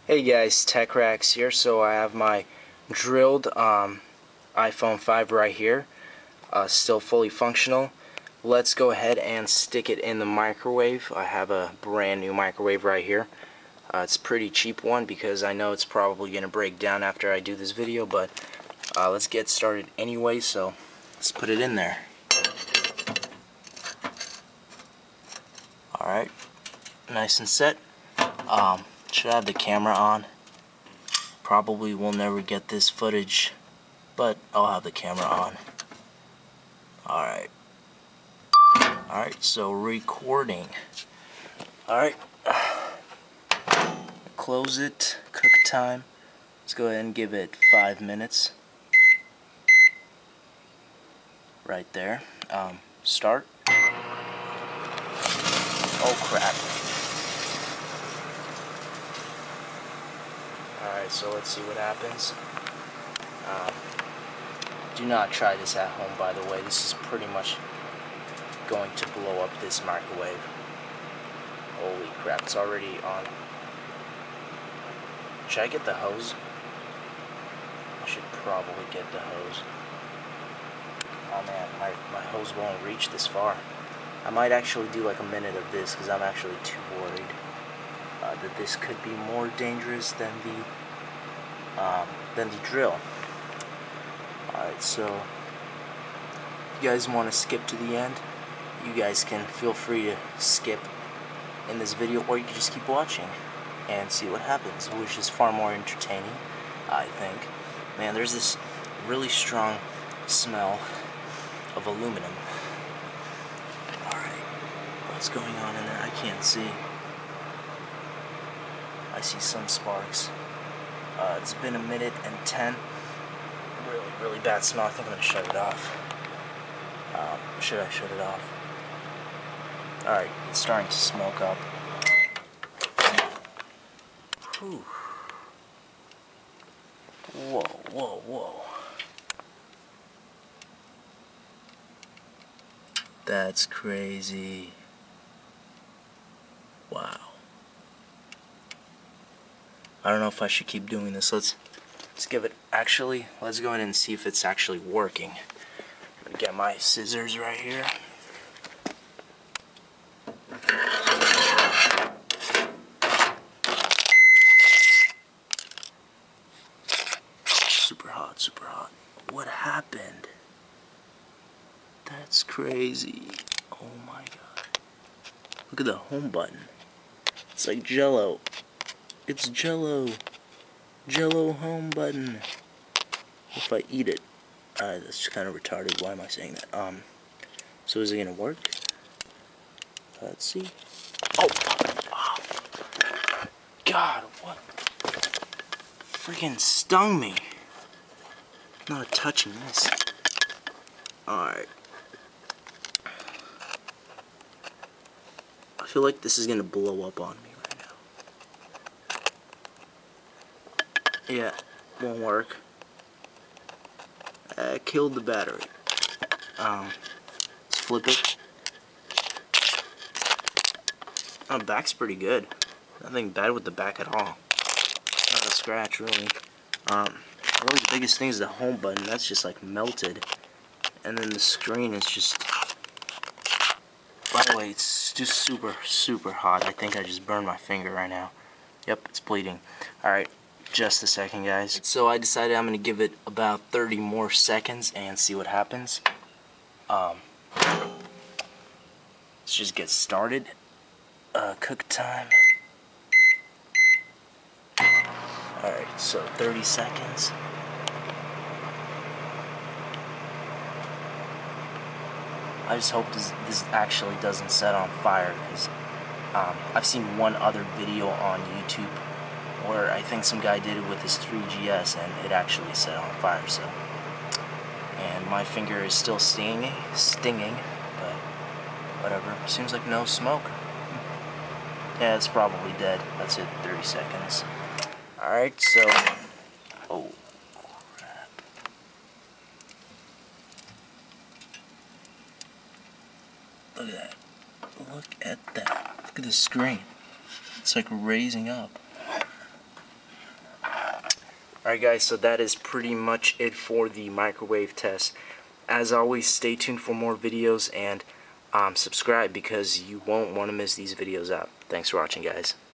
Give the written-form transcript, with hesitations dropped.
Hey guys, TechRax here. So I have my drilled iPhone 5 right here, still fully functional. Let's go ahead and stick it in the microwave. I have a brand new microwave right here. It's a pretty cheap one because I know it's probably going to break down after I do this video, but let's get started anyway, so let's put it in there. Alright, nice and set. Should have the camera on. Probably will never get this footage, but I'll have the camera on. Alright, so recording. Alright, close it, cook time. Let's go ahead and give it 5 minutes. Right there. Start. Oh crap. Alright, so let's see what happens. Do not try this at home, by the way. This is pretty much going to blow up this microwave. Holy crap, it's already on. Should I get the hose? I should probably get the hose. Oh man, my hose won't reach this far. I might actually do like a minute of this because I'm actually too worried that this could be more dangerous than the drill. Alright, so if you guys want to skip to the end, you guys can feel free to skip in this video, or you can just keep watching and see what happens, which is far more entertaining, I think. Man, there's this really strong smell of aluminum. Alright, what's going on in there? I can't see. I see some sparks. It's been a minute and 10. Really bad smell. I think I'm going to shut it off. Should I shut it off? Alright, it's starting to smoke up. Whew. Whoa. That's crazy. Wow. I don't know if I should keep doing this. Let's give it, let's go ahead and see if it's actually working. I'm gonna get my scissors right here. Super hot. What happened? That's crazy. Oh my god. Look at the home button. It's like Jello. It's Jello. Jello home button. If I eat it. That's kind of retarded. Why am I saying that? So is it gonna work? Let's see. Oh! God, what? Freaking stung me. Not touching this. Alright. I feel like this is gonna blow up on me right now. Yeah, won't work. Killed the battery. Let's flip it. Oh, the back's pretty good. Nothing bad with the back at all. Not a scratch, really. Really the biggest thing is the home button. That's just like melted. And then the screen is just... By the way, it's just super hot. I think I just burned my finger right now. Yep, it's bleeding. Alright, just a second, guys. So I decided I'm going to give it about 30 more seconds and see what happens. Let's just get started. Cook time. Alright, so 30 seconds. I just hope this actually doesn't set on fire, because I've seen one other video on YouTube where I think some guy did it with his 3GS and it actually set on fire. So, and my finger is still stinging, but whatever. Seems like no smoke. Yeah, it's probably dead. That's it. 30 seconds. Alright, so... Oh, crap. Look at that. Look at that. Look at the screen. It's like raising up. Alright guys, so that is pretty much it for the microwave test. As always, stay tuned for more videos, and subscribe because you won't want to miss these videos out. Thanks for watching, guys.